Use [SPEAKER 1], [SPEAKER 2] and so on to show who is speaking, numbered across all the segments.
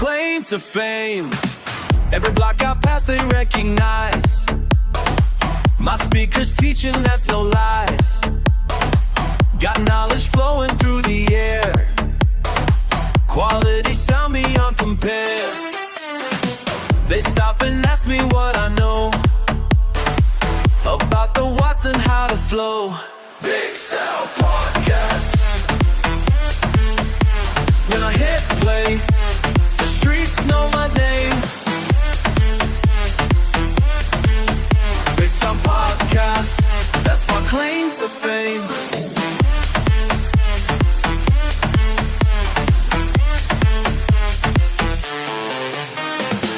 [SPEAKER 1] claim to fame. Every block I pass they recognize. My speakers teaching, that's no lies. Got knowledge flowing through the air. Quality sound beyond compare. They stop and ask me what I know about the watts and how to flow. Big Sound Podcast. When I hit play, the streets know my name. Big Sound Podcast, that's my claim to fame.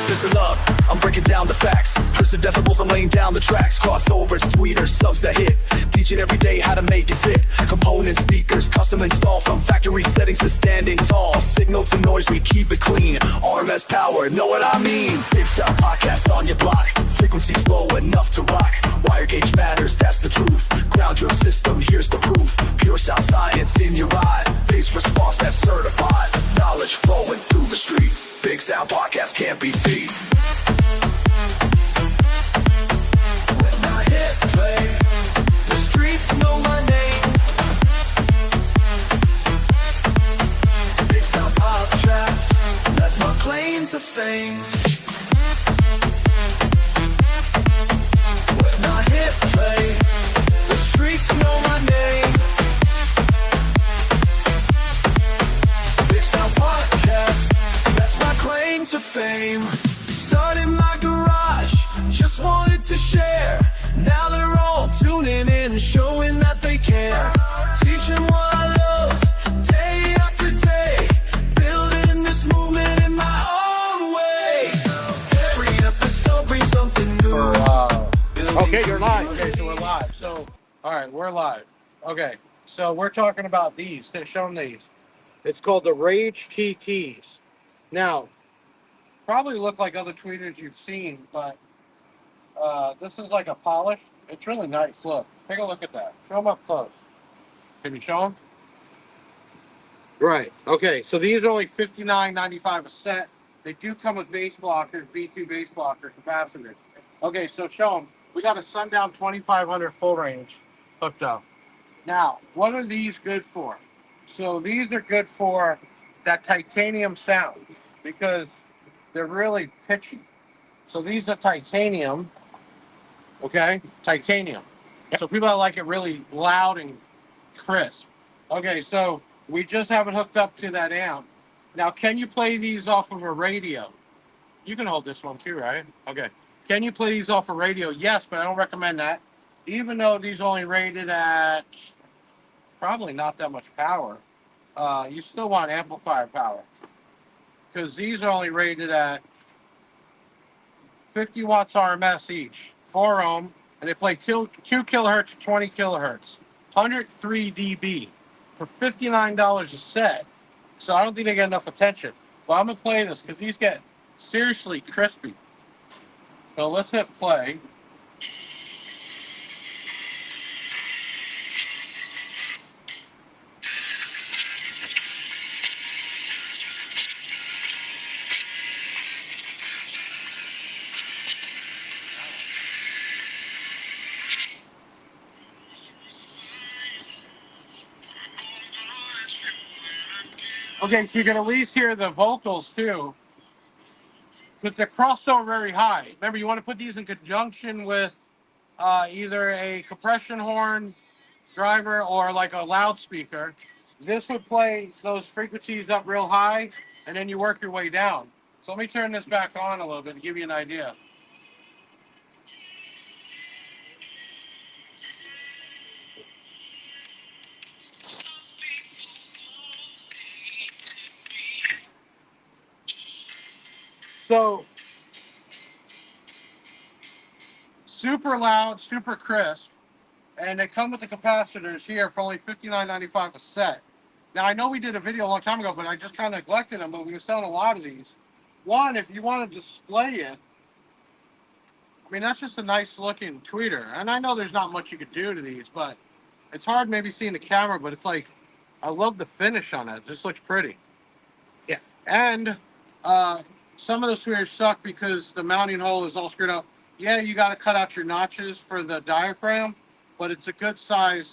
[SPEAKER 1] Listen up, I'm breaking down the facts. Hertz and decibels, I'm laying down the tracks. Crossovers, tweeters, subs that hit. Teaching every day how to make it fit. Components, speakers, custom install. From factory settings to standing tall. Signal to noise, we keep it clean. RMS power, know what I mean. Big Sound Podcast on your block. Frequencies low enough to rock. Wire gauge matters, that's the truth. Ground your system, here's the proof. Pure sound science in your ride. Bass response that's certified. Knowledge flowing through the streets. Big Sound Podcast can't be beat. When I hit play, the streets know my name. Big Sound Podcast, that's my claim to fame. When I hit play, the streets know my name. Big Sound Podcast, that's my claim to fame. Started my garage, just wanted to share. Now they're all tuning in and showing that they care. Teaching what I love, day after day. Building this movement in my own way. Every episode brings something new.
[SPEAKER 2] Okay, you're live. Okay, so we're live. So, all right, we're live. Okay, so we're talking about these. They're showing these. It's called the Rage TTs. Now, probably look like other tweeters you've seen, but this is like a polish. It's really nice. Look, take a look at that. Show them up close. Can you show them? Right. Okay, so these are only $59.95 a set. They do come with bass blockers, B2 bass blocker capacitors. Okay, so show them. We got a Sundown 2500 full range hooked up. Now, what are these good for? So these are good for that titanium sound because they're really pitchy. So these are titanium, okay? Titanium. So people that like it really loud and crisp. Okay, so we just have it hooked up to that amp. Now, can you play these off of a radio? You can hold this one too, right? Okay. Can you play these off a radio? Yes, but I don't recommend that. Even though these are only rated at probably not that much power, you still want amplifier power. Because these are only rated at 50 watts RMS each, 4 ohm, and they play 2 kilohertz to 20 kilohertz, 103 dB for $59 a set. So I don't think they get enough attention. But I'm going to play this because these get seriously crispy. So let's hit play. Okay, so you can at least hear the vocals too, because they're crossed over very high. Remember, you want to put these in conjunction with either a compression horn driver or like a loudspeaker. This would play those frequencies up real high, and then you work your way down. So let me turn this back on a little bit to give you an idea. So, super loud, super crisp, and they come with the capacitors here for only $59.95 a set. Now, I know we did a video a long time ago, but I just kind of neglected them, but we were selling a lot of these. One, if you want to display it, I mean, that's just a nice looking tweeter. And I know there's not much you could do to these, but it's hard maybe seeing the camera, but it's like, I love the finish on it. It just looks pretty.
[SPEAKER 3] Yeah.
[SPEAKER 2] And Some of the tweeters suck because the mounting hole is all screwed up. Yeah, you got to cut out your notches for the diaphragm, but it's a good size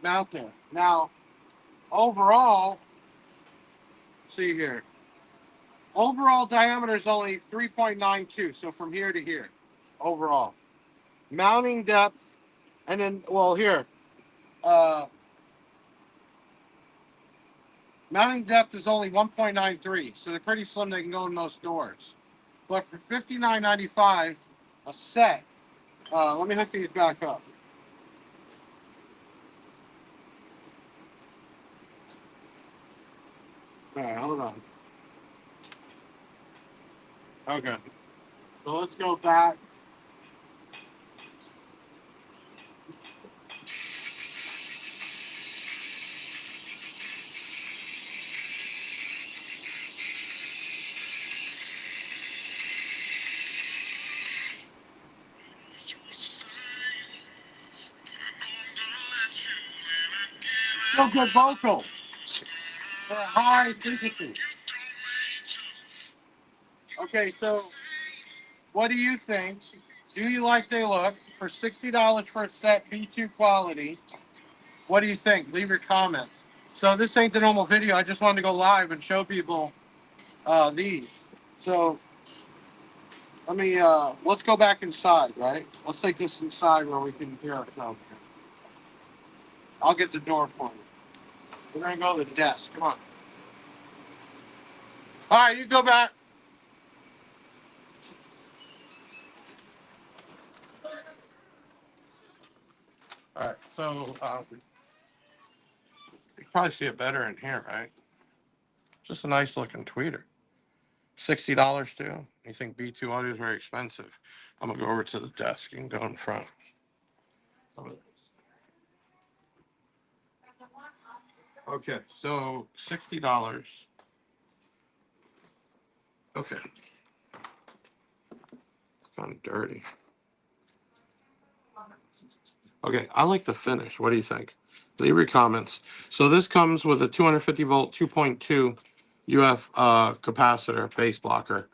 [SPEAKER 2] mount there. Now, overall, see here. Overall diameter is only 3.92, so from here to here, overall. Mounting depth, and then, well, here, uh, mounting depth is only 1.93, so they're pretty slim. They can go in most doors. But for $59.95 a set, let me hook these back up. All right, hold on. Okay, so let's go back. Still good vocal for a high frequency. Okay, so what do you think? Do you like they look for $60 for a set B2 quality? What do you think? Leave your comments. So this ain't the normal video. I just wanted to go live and show people these. So let me let's go back inside, right? Let's take this inside where we can hear ourselves. I'll get the door for you. We're gonna go to the desk. Come on. All right, you go back. All right, so you can probably see it better in here, right? Just a nice looking tweeter. $60 too. You think B2 audio is very expensive? I'm gonna go over to the desk. You can go in front. Okay, so $60. Okay, it's kind of dirty. Okay, I like the finish. What do you think? Leave your comments. So this comes with a 250 volt 2.2 UF capacitor base blocker,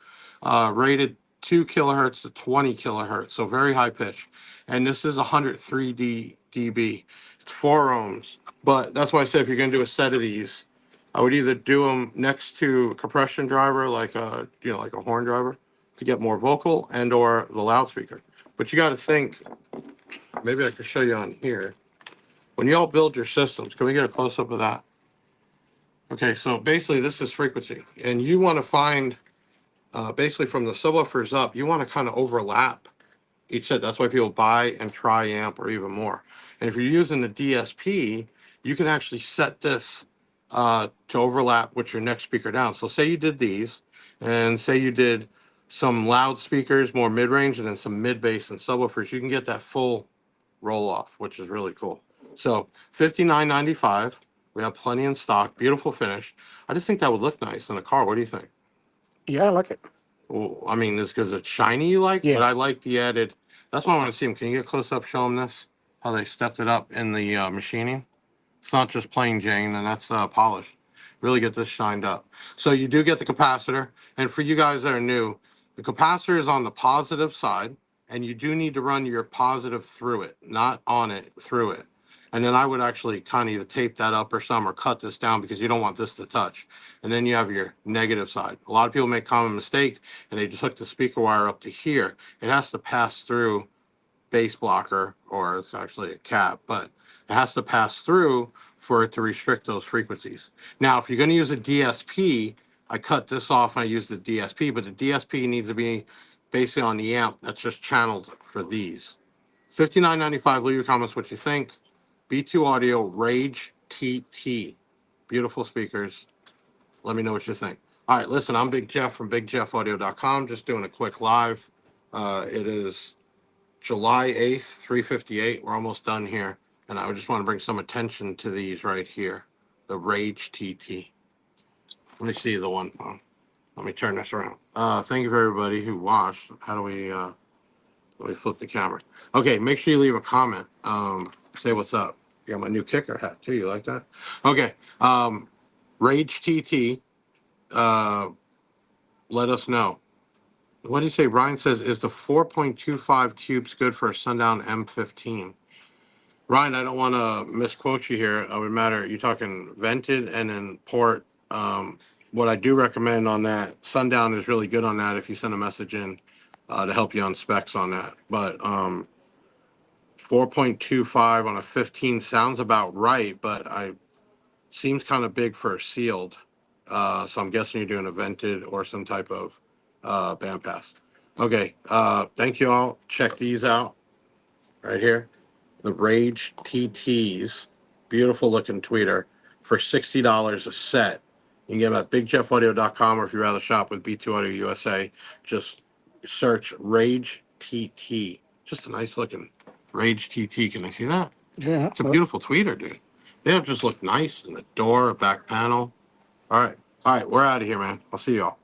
[SPEAKER 2] rated 2 kilohertz to 20 kilohertz, so very high pitch. And this is 103 dB. It's 4 ohms. But that's why I said if you're going to do a set of these, I would either do them next to a compression driver, like a like a horn driver, to get more vocal, and or the loudspeaker. But you got to think. Maybe I could show you on here. When you all build your systems, can we get a close up of that? Okay, so basically this is frequency, and you want to find basically from the subwoofers up, you want to kind of overlap each set. That's why people buy and try amp or even more. And if you're using the DSP, you can actually set this to overlap with your next speaker down. So say you did these, and say you did some loudspeakers, more mid-range, and then some mid-bass and subwoofers, you can get that full roll off, which is really cool. So $59.95. We have plenty in stock. Beautiful finish. I just think that would look nice in a car. What do you think?
[SPEAKER 3] Yeah, I like it.
[SPEAKER 2] Well, I mean, this because it's shiny you like,
[SPEAKER 3] Yeah.
[SPEAKER 2] but I like the added. That's why I want to see them. Can you get close up? Show them this. How they stepped it up in the machining. It's not just plain Jane, and that's polished. Really get this shined up. So you do get the capacitor. And for you guys that are new, the capacitor is on the positive side, and you do need to run your positive through it, not on it, through it. And then I would actually kind of either tape that up or cut this down because you don't want this to touch. And then you have your negative side. A lot of people make common mistake and they just hook the speaker wire up to here. It has to pass through base blocker, or it's actually a cap, but it has to pass through for it to restrict those frequencies. Now, if you're going to use a DSP, I cut this off and I use the DSP, but the DSP needs to be basically on the amp that's just channeled for these. $59.95. Leave your comments what you think. B2 Audio Rage TT. Beautiful speakers. Let me know what you think. All right, listen, I'm Big Jeff from BigJeffAudio.com. Just doing a quick live. It is July 8th, 3:58. We're almost done here. And I just want to bring some attention to these right here. The Rage TT. Let me see the one. Let me turn this around. Thank you for everybody who watched. How do we let me flip the camera. Okay, make sure you leave a comment. Say what's up. You got my new kicker hat too. You like that? Okay. Rage TT. let us know. What do you say? Ryan says, is the 4.25 tubes good for a Sundown M15? Ryan, I don't want to misquote you here. I would matter. You're talking vented and then port. What I do recommend on that, Sundown is really good on that if you send a message in to help you on specs on that. But 4.25 on a 15 sounds about right, but I seems kind of big for a sealed. So I'm guessing you're doing a vented or some type of band pass. Okay. Thank you all. Check these out right here. The Rage TTs, beautiful looking tweeter for $60 a set. You can get them at bigjeffaudio.com, or if you'd rather shop with B2 Audio USA, just search Rage TT. Just a nice looking Rage TT. Can I see that?
[SPEAKER 3] Yeah.
[SPEAKER 2] It's a beautiful tweeter, dude. They don't just look nice in the door, back panel. All right. All right. We're out of here, man. I'll see y'all.